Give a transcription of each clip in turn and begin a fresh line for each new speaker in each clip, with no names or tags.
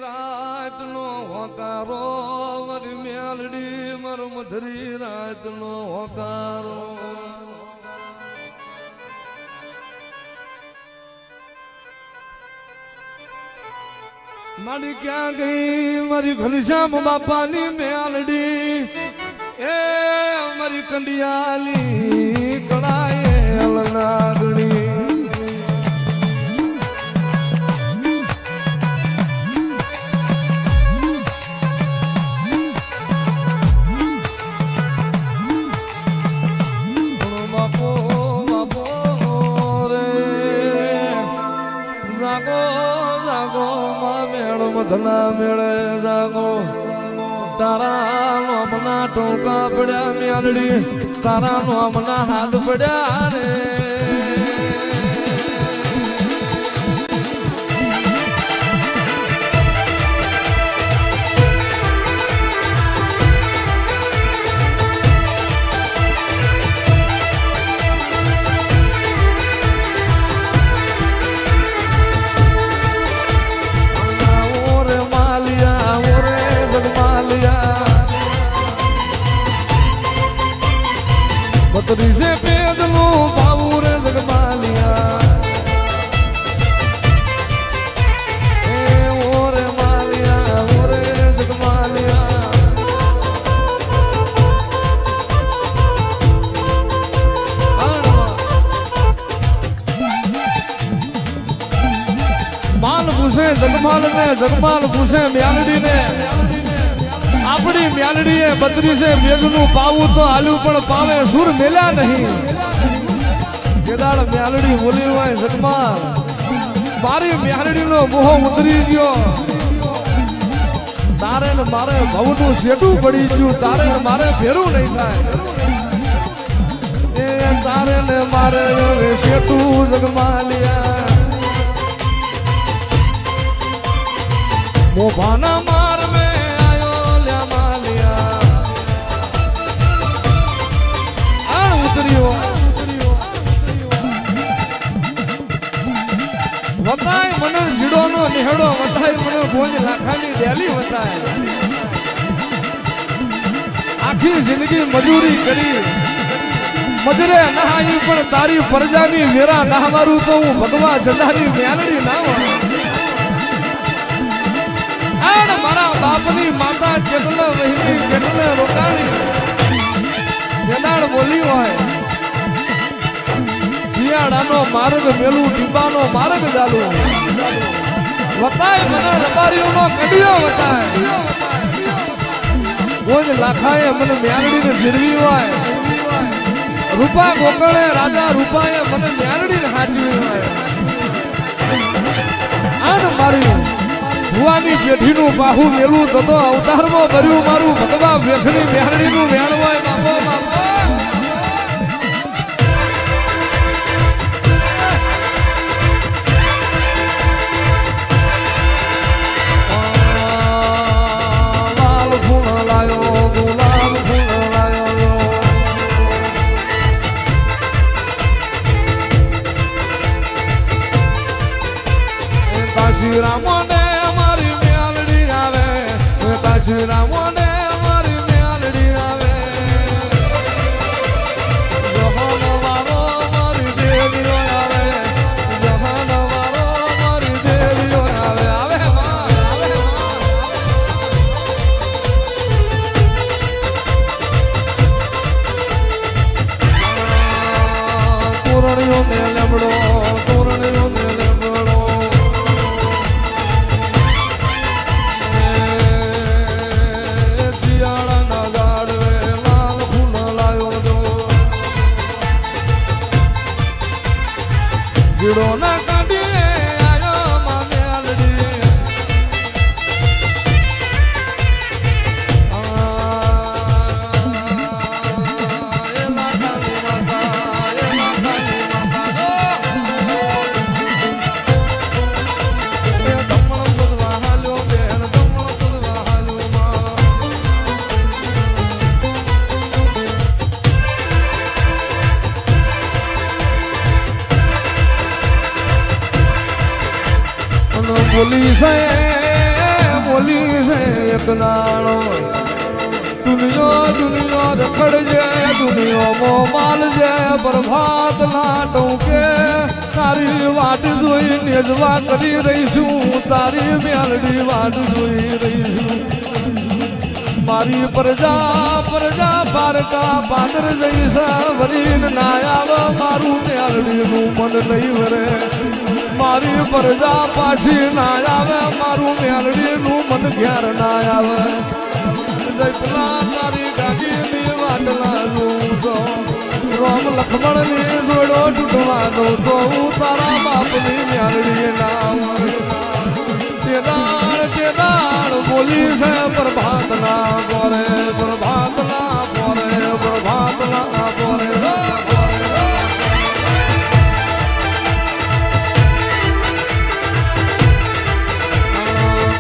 રાત નો હોકારો મારી મેલડી મર મધરી રાત નો હોકારો મારી ક્યાં ગઈ મારી ઘનશ્યામ બાપાની મેલડી એ મારી કંડિયાલી કળાએ અલનાગણી મધના મેળે જાગો તારા નોમના ટોકા પડ્યા મેલડી તારા નોમના હાથ પડ્યા રે બત્રીસે પેદનું ભાવું રે જગમાલિયા એ ઓરે માલિયા ઓરે જગમાલિયા માલ પૂછે જગમાલ ને જગમાલ પૂછે મ્યાલડી ને આપણી મ્યાલડીએ બત્રીસે મેઘનું પાવું તો હાલ્યું પણ પાવે સુર મેલ્યા નહીં કેદાળ મ્યાલડી બોલી હોય સદમાર મારી મ્યાલડીનો મોહ ઉતરી ગયો તારે ને મારે ભવનું શેઠું પડી ગયું તારે ને મારે ફેરું નહીં થાય એ તારે ને મારે શેઠું જગમાલિયા મોભાના માર મે વતાય મને જીડો નો નિહડો વતાય મને ભોજ લાખાની ડેલી વતાય આખી જિંદગી મજૂરી કરી મજરે નહાઈ પણ તારી પરજાની વેરા નહાવારું તો હું ભગવા જડાની મેલડી ના આડ મારા બાપની માતા કેટલે વહીની કેટલે રોકાણી જેદાડ બોલી હોય શિયાળાનો માર્ગ મેલું ટીંબાનો માર્ગ ચાલુ વતાય મને રબારીઓનો કડિયો વતાય કોઈ લાખાએ મને મ્યાલડીને જીરવી હોય રૂપા ગોકળે રાજા રૂપાએ મને મ્યાલડીને હાચવી હોય આન મારી ભુવાની પેઢીનું બાહુ મેલું તો અવતારમાં ભર્યું મારું ભગવા વેખની મ્યાલડીનું વેણ હોય બાપો બાપો રામો ને મારી મેલડી આવે કાશી રામો ને મારી મેલડી આવે જહાન વાળો મારી દેવીઓ આવે જહાન વાળો મારી દેવીઓ આવે આવે તોરણીઓ ને લેબડો તોરણીઓ ને લેબડો જીડો ના કાઢીએ આયો માં મેલડી એલા કાલી માતા એ દમણ બધવા હાલ્યો બેન દમણ બધવા હાલ્યો માં બોલી છે એક દાડો દુનિયા દુનિયા રખડ જાય દુનિયામાં માલ જાય પ્રભાત ના ટોકે તારી વાટ જોઈ નેજવા કરી રહીશું તારી મેલડી વાટ જોઈ રહીશું મારી પ્રજા પ્રજા પારકા પાદર જઈશા વરીન ના આવે મારું મેલડીનું મન નહીં વરે મારી પ્રજા પાછી ના આવે મારું મેલડીનું મન ઘેર ના આવે જયપલા તારી ગાડીની વાટલા જોઉં તો રામ લક્ષ્મણની જોડો તૂટવાનો તો હું તારા બાપની મેલડી નામ કેદાર બોલી છે પ્રભાત ના પોરે પ્રભાત ના પોરે પ્રભાત ના પોરે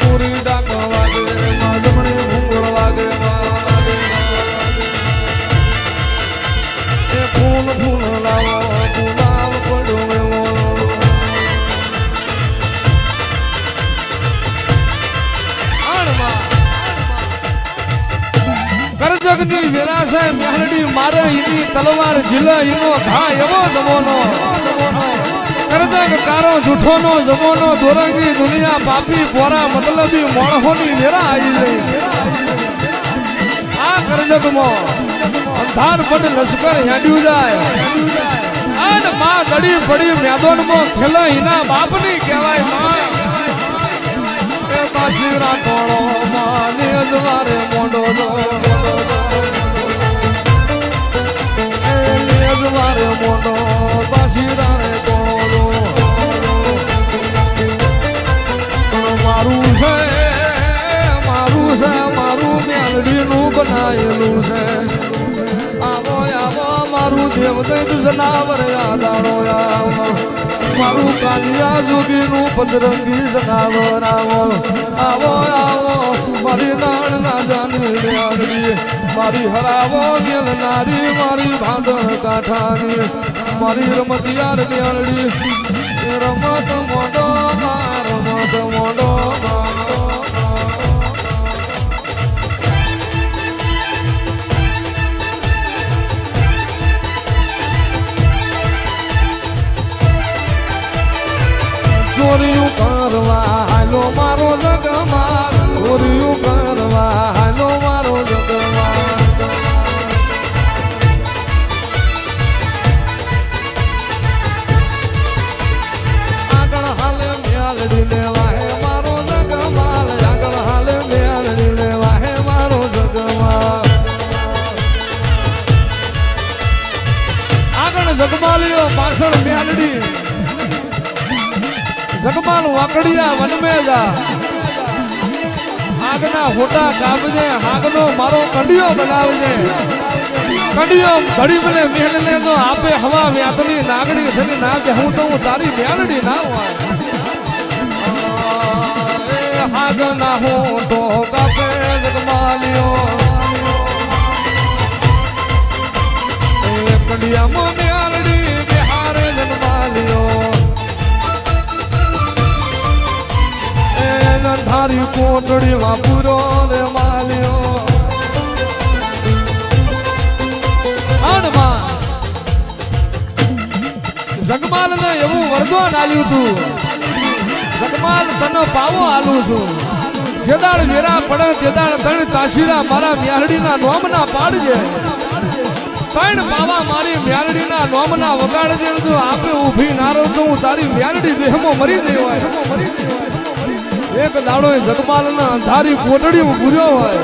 પૂરી ડાક વાગે જમણી ભૂંગળ વાગે એ ફૂલ ફૂલ લાવો ગુલાબ પડ્યો એવો કરજગની વિરાશે મેહરડી મારે ઈની તલવાર ઝીલે ઈનો ઘા એવો જમોનો કરજગ કારો જૂઠોનો જમોનો દોરંગી દુનિયા પાપી પોરા મતલબી મોણહોની વેરા આવી ગઈ આ કરજગમાં અંધાર પડ લશ્કર હેડ્યું જાય અને માં ગડી પડી મેદાનમાં ખેલે ઈના બાપની કહેવાય માં એ બાસી રાખોણો માં ને દ્વારે મોઢો મારે મોટો બાશીરાને કોળો મારું છે મારું મેલડીનું બનાયેલું છે આવો આવો મારું દેવદૈત જનાવર યાદાડો આવો મારું કાલિયા જોગીનું પંદરંગી જનાવર આવો આવો આવો મારી નાળ ના જાની મેલડી મારી હરાવો મેલનારી મારી ભાદર કાંઠાની મારી રમતિયાર મેલડી રમત મોડો રમત મોડો ચોરીયું કરવા હાલો મારો જગમાર ચોરીયું કરવા હાલો મારો જગમાર આગળ હાલે મેલડી લેવા હે મારો જગમાલ આગળ હાલે મેલડી લેવા હે મારો જગમાલ આગળ જગમાલીઓ પાછળ મેલડી જગમાલ વાકડિયા વનમેજા આગના હોટા કાપજે આગનો મારો કંડિયો બનાવજે કંડિયો ઘડી મને મેલને તો આપે હવા વ્યાતની નાગડી થઈને ના કે હું તો તારી મેલડી ના હોય એ આગના હોટો કાપે જગમાલિયો એ કંડિયામાં મેલડી બિહારે જગમાલિયો તારી કોટડીમાં પૂરો રે માલ્યો જગમાલ ને એવું વરદાન આલ્યું તું જગમાલ તને પાવો આલું છું જેદાળ વેરા પડે તેદાળ ત્રણ તાશીરા મારા મ્યારડીના નોમના પાડજે ત્રણ પાવા મારી મ્યારડીના નોમના વગાડજે જો આપે ઊભી નારો તો હું તારી મ્યારડી દેહમાં મરી ગઈ હોય એક દાડો જગમાલ ના અંધારી કોટડી પૂર્યો હોય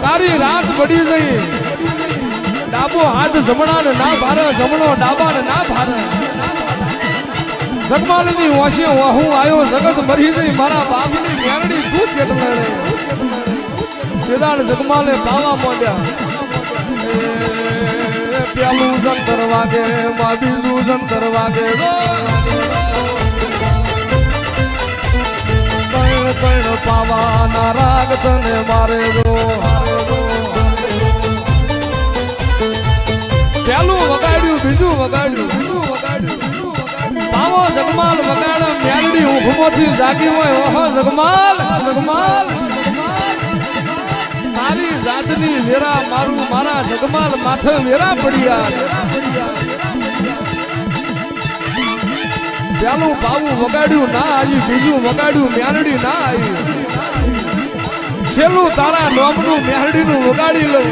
તારી રાત પડી ગઈ ડાબો હાથ જમણા ને ના ભારે જમણો ડાબા ને ના ભારે જગમાલ ની ઓછી હું આવ્યો જગત મરી ગઈ મારા બાપ ની મેરડી તું ચેટ મેળે જેદાળ જગમાલે પાવા મોડ્યા પેલું જંતર વાગે માં બીજું જંતર વાગે કણ પાવાના રાગ તને મારે દો પેલું વગાડ્યું બીજું વગાડ્યું પાવો જગમાલ વગાડ મેલડી ઊંઘમાંથી જાગી હોય ઓહો જગમાલ જગમાલ એની વેરા મારું મારા જગમાલ માથે વેરા પડ્યા પેલું પાવું વગાડ્યું ના આવ્યું બીજું વગાડ્યું મેરડી ના આવી છેલ્લું તારા નોમનું મેરડીનું વગાડી લઉં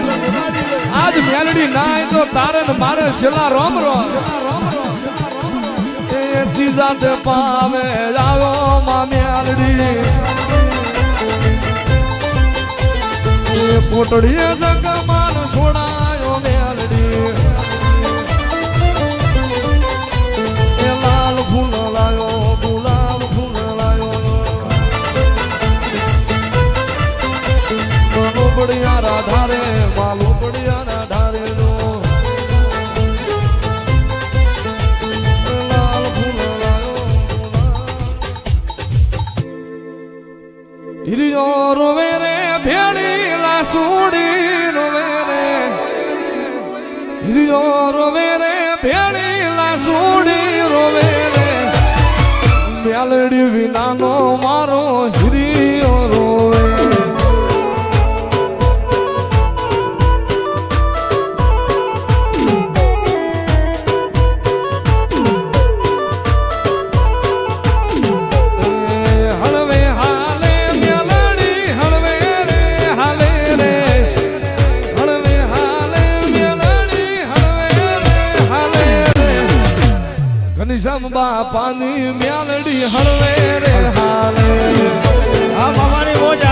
આજ મેરડી ના આવી તો તારે ને મારે છેલ્લા રોમ રોમ એ ત્રીજા તે પાવે જાવો માં મેરડી એ પોટડીએ જગમાન છોડાયો મેરડી એ લાલ ફૂલ લાયો ગુલાબ ફૂલ લાયો લોબડિયા રાધારે માં લોબડિયા રાધારે નો લાલ ફૂલ લાયો હિરિયો રોવે રે ભેળી લાસુડી રોવે રે હિરિયો રોવે રે ભેળી લાસુડી રોવે રે મેલડી વિનાનો મારો હિરિયો રોવે બાપાની મેલડી હળવે રે હાલે
આ બાબાની મોજ